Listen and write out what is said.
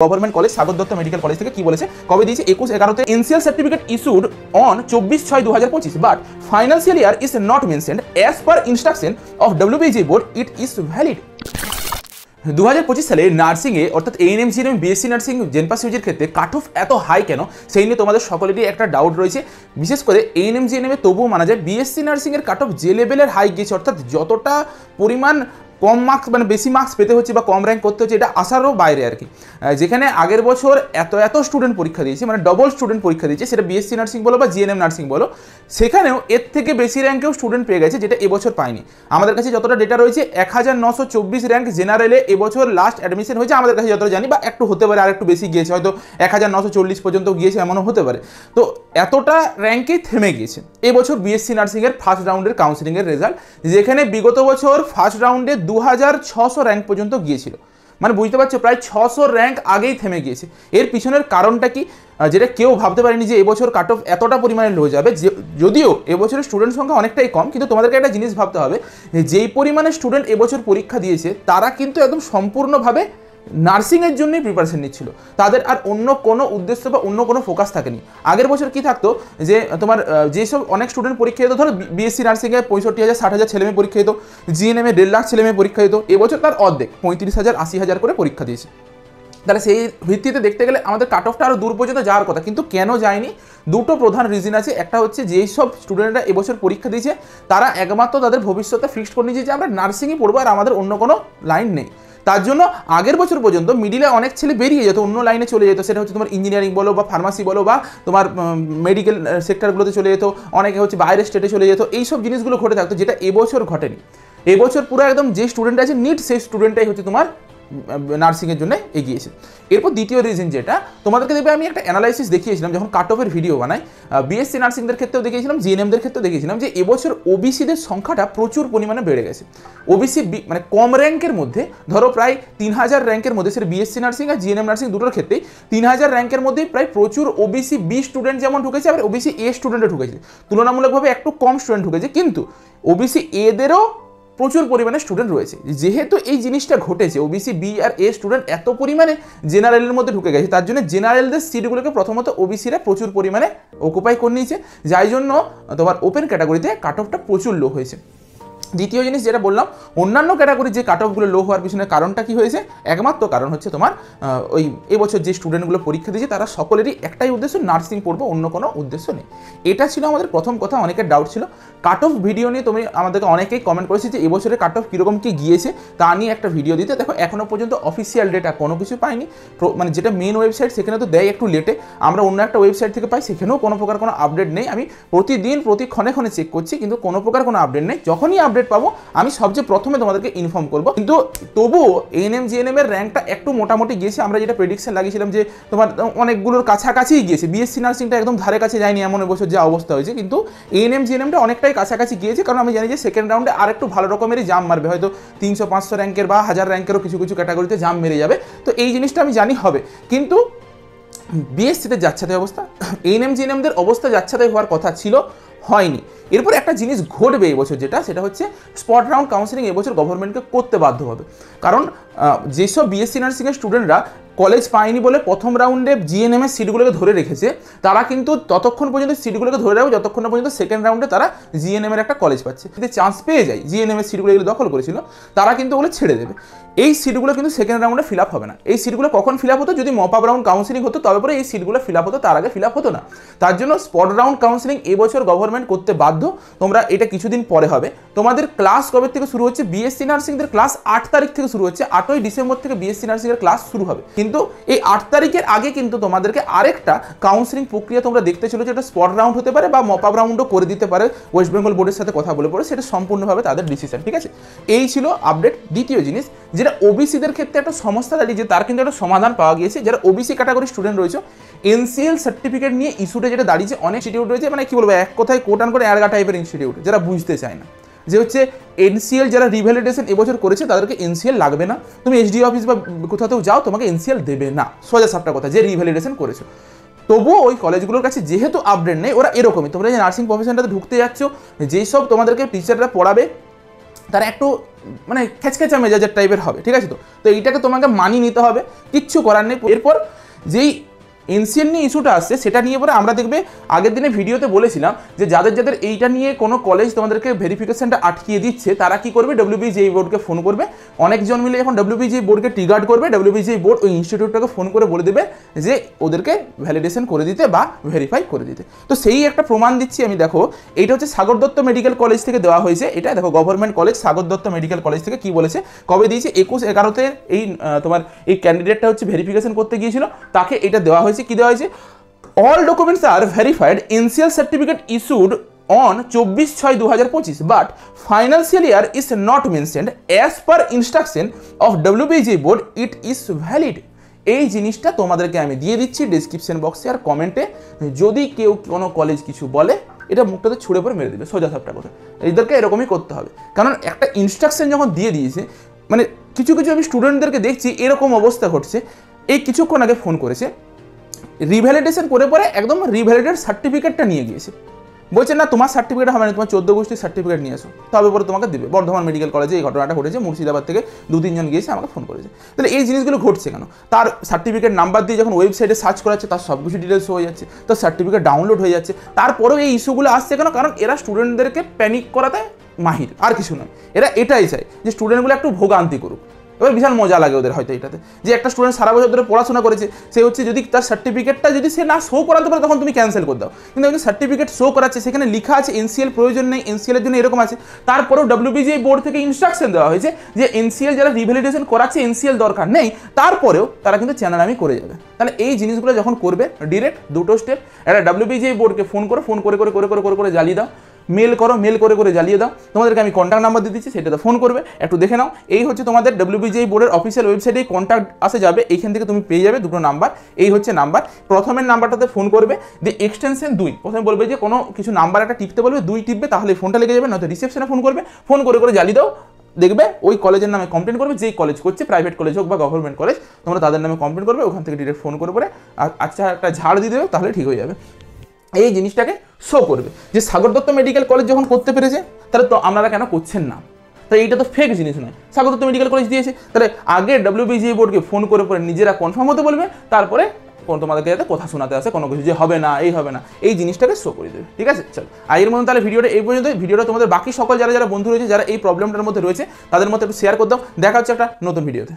Government college Sagar Dutta medical college থেকে কি বলেছে, কবে দিয়েছে 21/11 NCL certificate issued on 24/6/2025 but financial year is not mentioned as per instruction of WBG board it is valid. 2025 সালে নার্সিংয়ে অর্থাৎ ANM GNM BSc nursing জেনপাস ইউজির ক্ষেত্রে cut off এত high কেন, সেই নিয়ে তোমাদের সকলেরই একটা ডাউট রয়েছে। বিশেষ করে এএনএম জিএনএম এ তবুও মানা যায় বিএসসি নার্সিংয়ের কাট অফ যে লেভেলের হাই গেছে, অর্থাৎ যতটা পরিমাণ কম মার্কস মানে বেশি মার্কস পেতে হচ্ছে বা কম র্যাঙ্ক করতে হচ্ছে, এটা আসারও বাইরে আর কি। যেখানে আগের বছর এত স্টুডেন্ট পরীক্ষা দিয়েছে, মানে ডবল স্টুডেন্ট পরীক্ষা দিয়েছে, সেটা বিএসসি নার্সিং বলো বা জিএনএম নার্সিং বলো, সেখানেও এর থেকে বেশি র্যাঙ্কেও স্টুডেন্ট পেয়ে গেছে, যেটা এবছর পায়নি। আমাদের কাছে যতটা ডেটা রয়েছে 1924 র্যাঙ্ক জেনারেলে এবছর লাস্ট অ্যাডমিশন হয়েছে আমাদের কাছে যতটা জানি, বা একটু হতে পারে আর একটু বেশি গিয়েছে, হয়তো 1940 পর্যন্ত গিয়েছে, এমনও হতে পারে। তো এতটা র্যাঙ্কেই থেমে গিয়েছে এবছর বিএসসি নার্সিংয়ের ফার্স্ট রাউন্ডের কাউন্সিলিংয়ের রেজাল্ট, যেখানে বিগত বছর ফার্স্ট রাউন্ডে 2600 র্যাঙ্ক পর্যন্ত গিয়েছিল। মানে বুঝতে পারছো, প্রায় 600 র্যাঙ্ক আগেই থেমে গিয়েছে। এর পিছনের কারণটা কি, যেটা কেউ ভাবতে পারেনি যে এবছর কাট অফ এতটা পরিমাণে লো যাবে। যদিও এবছরের স্টুডেন্ট সংখ্যা অনেকটাই কম, কিন্তু তোমাদেরকে একটা জিনিস ভাবতে হবে, যেই পরিমাণে স্টুডেন্ট এবছর পরীক্ষা দিয়েছে তারা কিন্তু একদম সম্পূর্ণভাবে নার্সিংয়ের জন্যই প্রিপারেশন নিচ্ছিল, তাদের আর অন্য কোনো উদ্দেশ্য বা অন্য কোনো ফোকাস থাকেনি। আগের বছর কি থাকতো, যে তোমার যেসব অনেক স্টুডেন্ট পরীক্ষা দিত, ধরো বিএসসি নার্সিংয়ে 65,000 60,000 ছেলেমেয়ে পরীক্ষা দিত, জিএনএমে 1.5 লাখ ছেলেমেয়ে পরীক্ষা দিত, এবছর তার অর্ধেক 35,000 80,000 করে পরীক্ষা দিয়েছে। তাহলে সেই ভিত্তিতে দেখতে গেলে আমাদের কাট অফটা আরও দূর পর্যন্ত যাওয়ার কথা, কিন্তু কেন যায়নি? দুটো প্রধান রিজন আছে। একটা হচ্ছে যেই সব স্টুডেন্টরা এবছর পরীক্ষা দিয়েছে তারা একমাত্র তাদের ভবিষ্যতে ফিক্সড করে নিয়েছে যে আমরা নার্সিংই পড়বো আর আমাদের অন্য কোনো লাইন নেই। তার জন্য আগের বছর পর্যন্ত মিডিলে অনেক ছেলে বেরিয়ে যেত, অন্য লাইনে চলে যেত, সেটা হচ্ছে তোমার ইঞ্জিনিয়ারিং বলো বা ফার্মাসি বলো বা তোমার মেডিকেল সেক্টরগুলোতে চলে যেত, অনেকে হচ্ছে বাইরের স্টেটে চলে যেত, এইসব জিনিসগুলো ঘটে থাকতো, যেটা এবছর ঘটেনি। এবছর পুরো একদম যে স্টুডেন্ট আছে নিট, সেই স্টুডেন্টটাই হচ্ছে তোমার নার্সিংয়ের জন্য এগিয়েছে। এরপর দ্বিতীয় রিজন যেটা তোমাদেরকে দেখবে, আমি একটা অ্যানালাইসিস দেখিয়েছিলাম যখন কাট অফের ভিডিও বানাই, বিএসসি নার্সিংদের ক্ষেত্রেও দেখিয়েছিলাম, জিএনএমদের ক্ষেত্রেও দেখিয়েছিলাম, যে এবছর ওবিসিদের সংখ্যাটা প্রচুর পরিমাণে বেড়ে গেছে। ওবিসি মানে কম র্যাঙ্কের মধ্যে, ধরো প্রায় 3000 র্যাঙ্কের মধ্যে, সেটা বিএসসি নার্সিং আর জিএনএম নার্সিং দুটোর ক্ষেত্রেই 3000 র্যাঙ্কের মধ্যেই প্রায় প্রচুর ওবিসি বি স্টুডেন্ট যেমন ঢুকেছে, আবার ওবিসি এ স্টুডেন্টও ঢুকেছে, তুলনামূলকভাবে একটু কম স্টুডেন্ট ঢুকেছে, কিন্তু ওবিসি এদেরও প্রচুর পরিমাণে স্টুডেন্ট রয়েছে। যেহেতু এই জিনিসটা ঘটেছে, ওবিসি বি আর এ স্টুডেন্ট এত পরিমাণে জেনারেলের মধ্যে ঢুকে গেছে, তার জন্য জেনারেলদের সিটগুলোকে প্রথমত ওবিসিরা প্রচুর পরিমাণে অকুপাই করে নিয়েছে, যাই জন্য তোমার ওপেন ক্যাটাগরিতে কাট অফটা প্রচুর লো হয়েছে। দ্বিতীয় জিনিস যেটা বললাম, অন্যান্য ক্যাটাগরির যে কাট অফগুলো লো হওয়ার পিছনে কারণটা কি হয়েছে, একমাত্র কারণ হচ্ছে তোমার ওই এবছর যে স্টুডেন্টগুলো পরীক্ষা দিয়েছে তারা সকলেরই একটাই উদ্দেশ্য, নার্সিং পড়বো, অন্য কোনো উদ্দেশ্য নেই। এটা ছিল আমাদের প্রথম কথা। অনেকের ডাউট ছিল কাট অফ ভিডিও নিয়ে, তুমি আমাদেরকে অনেকেই কমেন্ট করেছি যে এবছরের কাট অফ কীরকম কী গিয়েছে তা নিয়ে একটা ভিডিও দিতে। দেখো, এখনও পর্যন্ত অফিসিয়াল ডেটা কোনো কিছু পাইনি, মানে যেটা মেন ওয়েবসাইট সেখানে তো দেয় একটু লেটে, আমরা অন্য একটা ওয়েবসাইট থেকে পাই, সেখানেও কোনো প্রকার কোনো আপডেট নেই। আমি প্রতিদিন প্রতি ক্ষণে ক্ষণে চেক করছি, কিন্তু কোনো প্রকার কোনো আপডেট নেই। যখনই আপডেট পাবো আমি সবচেয়ে প্রথমে তোমাদেরকে ইনফর্ম করবো। কিন্তু তবুও এএনএম জিএনএম এর র্যাঙ্কটা একটু মোটামুটি গিয়েছে, আমরা যেটা প্রেডিকশন লাগিয়েছিলাম যে তোমার অনেকগুলোর কাছাকাছিই গিয়েছে, বিএসসি নার্সিংটা একদম ধারে কাছে যায়নি এমন এবছর যে অবস্থা হয়েছে, কিন্তু এএনএম জিএনএমটা অনেকটাই কাছাকাছি গিয়েছে, কারণ আমি জানি যে সেকেন্ড রাউন্ডে আর একটু ভালো রকমেরই জাম মারবে, হয়তো 300-500 র্যাঙ্কের বা 1000 র্যাঙ্কেরও কিছু কিছু ক্যাটাগরিতে জাম মেরে যাবে। তো এই জিনিসটা আমি জানি হবে, কিন্তু বিএসসিতে যাচ্ছাতে অবস্থা, এএনএম জিএনএমদের অবস্থা যাচ্ছাতে হওয়ার কথা ছিল, হয়নি। এরপর একটা জিনিস ঘটবে এবছর, যেটা সেটা হচ্ছে স্পট রাউন্ড কাউন্সিলিং এবছর গভর্নমেন্টকে করতে বাধ্য হবে, কারণ যেসব বিএসসি নার্সিংয়ের স্টুডেন্টরা কলেজ পায়নি বলে প্রথম রাউন্ডে জিএনএমের সিটগুলোকে ধরে রেখেছে, তারা কিন্তু ততক্ষণ পর্যন্ত সিটগুলোকে ধরে রাখবে যতক্ষণ না পর্যন্ত সেকেন্ড রাউন্ডে তারা জিএনএমের একটা কলেজ পাচ্ছে। যদি চান্স পেয়ে যায়, জিএনএমের সিটগুলো এগুলো দখল করেছিল, তারা কিন্তু ওগুলো ছেড়ে দেবে। এই সিটগুলো কিন্তু সেকেন্ড রাউন্ডে ফিল আপ হবে না। এই সিটগুলো কখন ফিল আপ হতো, যদি মপ আপ রাউন্ড কাউন্সিলিং হতো তবে পরে এই সিটগুলো ফিল আপ হতো, তার আগে ফিল আপ হতো না। তার জন্য স্পট রাউন্ড কাউন্সিলিং এবছর গভর্নমেন্ট করতে বাধ্য। তোমরা এটা কিছুদিন পরে হবে। তোমাদের ক্লাস কবে থেকে শুরু হচ্ছে, বিএসসি নার্সিংদের ক্লাস 8 তারিখ থেকে শুরু হচ্ছে, 8ই ডিসেম্বর থেকে বিএসসি নার্সিংয়ের ক্লাস শুরু হবে। কিন্তু এই 8 তারিখের আগে কিন্তু তোমাদেরকে আরেকটা কাউন্সিলিং প্রক্রিয়া তোমরা দেখতে চলেছো, যেটা স্পট রাউন্ড হতে পারে বা মপ আপ রাউন্ডও করে দিতে পারে, ওয়েস্ট বেঙ্গল বোর্ডের সাথে কথা বলে পড়ে, সেটা সম্পূর্ণভাবে তাদের ডিসিশন, ঠিক আছে। এই ছিল আপডেট। দ্বিতীয় জিনিস যেটা ওবিসিদের ক্ষেত্রে একটা সমস্যা দাঁড়িয়েছে, তার কিন্তু একটা সমাধান পাওয়া গিয়েছে। যারা ওবিসি ক্যাটাগরির স্টুডেন্ট রয়েছে, এনসিএল সার্টিফিকেট নিয়ে ইস্যুটা যেটা দাঁড়িয়েছে, অনেক ইনস্টিটিউট রয়েছে, মানে কি বলবো, এক কথায় কোট আন করে অ্যাডগা টাইপের ইনস্টিটিউট, যারা বুঝতে চায় না যে হচ্ছে এনসিএল যারা রিভ্যালিডেশন এবছর করেছে তাদেরকে এনসিএল লাগবে না, তুমি এসডি অফিস বা কোথাতেও যাও তোমাকে এনসিএল দেবে না, সোজা সাপটা কথা, যে রিভ্যালিডেশন করেছো। তবুও ওই কলেজগুলোর কাছে যেহেতু আপডেট নেই, ওরা এরকমই, তোমরা যে নার্সিং প্রফেশনটাতে ঢুকতে যাচ্ছ, যেই সব তোমাদেরকে টিচাররা পড়াবে তারা একটু মানে খেচখেচা মেজাজের টাইপের হবে, ঠিক আছে? তো এইটাকে তোমাকে মানিয়ে নিতে হবে, কিচ্ছু করার নেই। এরপর যেই এনসিএল নিয়ে ইস্যুটা আসছে সেটা নিয়ে পরে আমরা দেখবে আগের দিনে ভিডিওতে বলেছিলাম যে যাদের যাদের এইটা নিয়ে কোনো কলেজ তোমাদেরকে ভেরিফিকেশনটা আটকিয়ে দিচ্ছে তারা কি করবে, ডব্লিউবিজিএই বোর্ডকে ফোন করবে। অনেকজন মিলে এখন ডব্লিউবিজিএই বোর্ডকে ট্রিগার্ড করবে, ডব্লিউবিজিএই বোর্ড ওই ইনস্টিটিউটটাকে ফোন করে বলে দেবে যে ওদেরকে ভ্যালিডেশন করে দিতে বা ভেরিফাই করে দিতে। তো সেই একটা প্রমাণ দিচ্ছি আমি। দেখো এইটা হচ্ছে সাগর দত্ত মেডিকেল কলেজ থেকে দেওয়া হয়েছে। এটা দেখো government college Sagar Dutta medical college থেকে কি বলেছে, কবে দিয়েছে 21/11-তে এই তোমার এই ক্যান্ডিডেটটা হচ্ছে ভেরিফিকেশন করতে গিয়েছিল, তাকে এটা দেওয়া হয়েছে। কি দেওয়া হয়েছে, all documents are verified, NCL certificate issued on 24/6/2025 but financial year is not mentioned as per instruction of WBJ board, it is valid। এই জিনিসটা তোমাদেরকে আমি দিয়ে দিচ্ছি ডেসক্রিপশন বক্সে আর কমেন্টে। যদি কেউ কোনো কলেজ কিছু বলে এটা মুখটাতে ছুঁড়ে পরে মেরে দেবে, সোজা সাপটা কথা। এদেরকে এরকমই করতে হবে, কারণ একটা ইনস্ট্রাকশন যখন দিয়ে দিয়েছে, মানে কিছু কিছু আমি স্টুডেন্টদেরকে দেখছি এরকম অবস্থা ঘটছে। এই কিছুক্ষণ আগে ফোন করেছে, রিভ্যালিডেশন করে পরে একদম রিভ্যালিডেড সার্টিফিকেটটা নিয়ে গিয়েছে, বলছে না তোমার সার্টিফিকেট হবে না, তোমার 14 গোষ্ঠীর সার্টিফিকেট নিয়ে আসো, তবে পরে তোমাকে দেবে। বর্ধমান মেডিকেল কলেজে এই ঘটনাটা ঘটেছে, মুর্শিদাবাদ থেকে 2-3 জন গিয়েছে আমাকে ফোন করেছে। তাহলে এই জিনিসগুলো ঘটছে কেন? তার সার্টিফিকেট নাম্বার দিয়ে যখন ওয়েবসাইটে সার্চ করাচ্ছে তার সব কিছু ডিটেলস হয়ে যাচ্ছে, তার সার্টিফিকেট ডাউনলোড হয়ে যাচ্ছে, তারপরেও এই ইস্যুগুলো আসছে কেন? কারণ এরা স্টুডেন্টদেরকে প্যানিক করাতে মাহির, আর কিছু নয়। এরা এটাই চায় যে স্টুডেন্টগুলো একটু ভোগান্তি করুক। এবার বিশাল মজা লাগে ওদের হয়তো এটাতে, যে একটা স্টুডেন্ট সারা বছর ধরে পড়াশোনা করেছে, সে হচ্ছে যদি তার সার্টিফিকেটটা যদি সে না শো করাতে পারে তখন তুমি ক্যান্সেল করে দাও, কিন্তু যদি সার্টিফিকেট শো করাচ্ছে সেখানে লেখা আছে এনসিএল প্রয়োজন নেই, এনসিএলের জন্য এরকম আছে, তারপরেও ডব্লিউবিজিএই বোর্ড থেকে ইনস্ট্রাকশন দেওয়া হয়েছে যে এনসিএল যারা রিভ্যালিডেশন করাচ্ছে এনসিএল দরকার নেই, তারপরেও তারা কিন্তু চ্যানেলামি করে যাবে। তাহলে এই জিনিসগুলো যখন করবে ডিরেক্ট দুটো স্টেপ, একটা ডব্লিউবিজিএই বোর্ডকে ফোন করে জ্বালিয়ে দাও, মেল করে জ্বালিয়ে দাও। তোমাদেরকে আমি কন্ট্যাক্ট নাম্বার দিয়ে দিচ্ছি, সেটাতে ফোন করবে, একটু দেখে নাও। এই হচ্ছে তোমাদের ডব্লিউবিজিএই বোর্ডের অফিসিয়াল ওয়েবসাইটে কন্ট্যাক্ট আসে যাবে, এইখান থেকে তুমি পেয়ে যাবে দুটো নাম্বার। এই হচ্ছে নাম্বার, প্রথমের নাম্বারটাতে ফোন করবে, দিয়ে এক্সটেনশন 2 প্রথমে বলবে যে কোনো কিছু নাম্বার একটা টিপতে বলবে, 2 টিপবে, তাহলে ফোনটা লেগে যাবে, নয়তো রিসেপশনে ফোন করবে, ফোন করে জ্বালিয়ে দাও। দেখবে ওই কলেজের নামে কমপ্লেন করবে, যেই কলেজ করছে, প্রাইভেট কলেজ হোক বা গভর্নমেন্ট কলেজ, তোমরা তাদের নামে কমপ্লেন করবে, ওখান থেকে ডিরেক্ট ফোন করে আচ্ছা একটা ঝাড় দিয়ে দেবে, তাহলে ঠিক হয়ে যাবে। এই জিনিসটাকে শো করবে যে সাগর দত্ত মেডিকেল কলেজ যখন করতে পেরেছে, তাহলে তো আপনারা কেন করছেন না? তাই এইটা তো ফেক জিনিস নয়, সাগর দত্ত মেডিকেল কলেজ দিয়েছে, তাহলে আগে ডব্লিউবিজিএই বোর্ডকে ফোন করে নিজেরা কনফার্ম হতে বলবে, তারপরে তোমাদেরকে যাতে কথা শোনাতে আসে কোনো কিছু যে হবে না, এই হবে না, এই জিনিসটাকে শো করে দেবে, ঠিক আছে? চলো এর মধ্যে তাহলে ভিডিওটা এই পর্যন্ত। ভিডিওটা তোমাদের বাকি সকল যারা যারা বন্ধু রয়েছে, যারা এই প্রবলেমটার মধ্যে রয়েছে, তাদের মধ্যে একটু শেয়ার করে দাও। দেখা হচ্ছে একটা নতুন ভিডিওতে।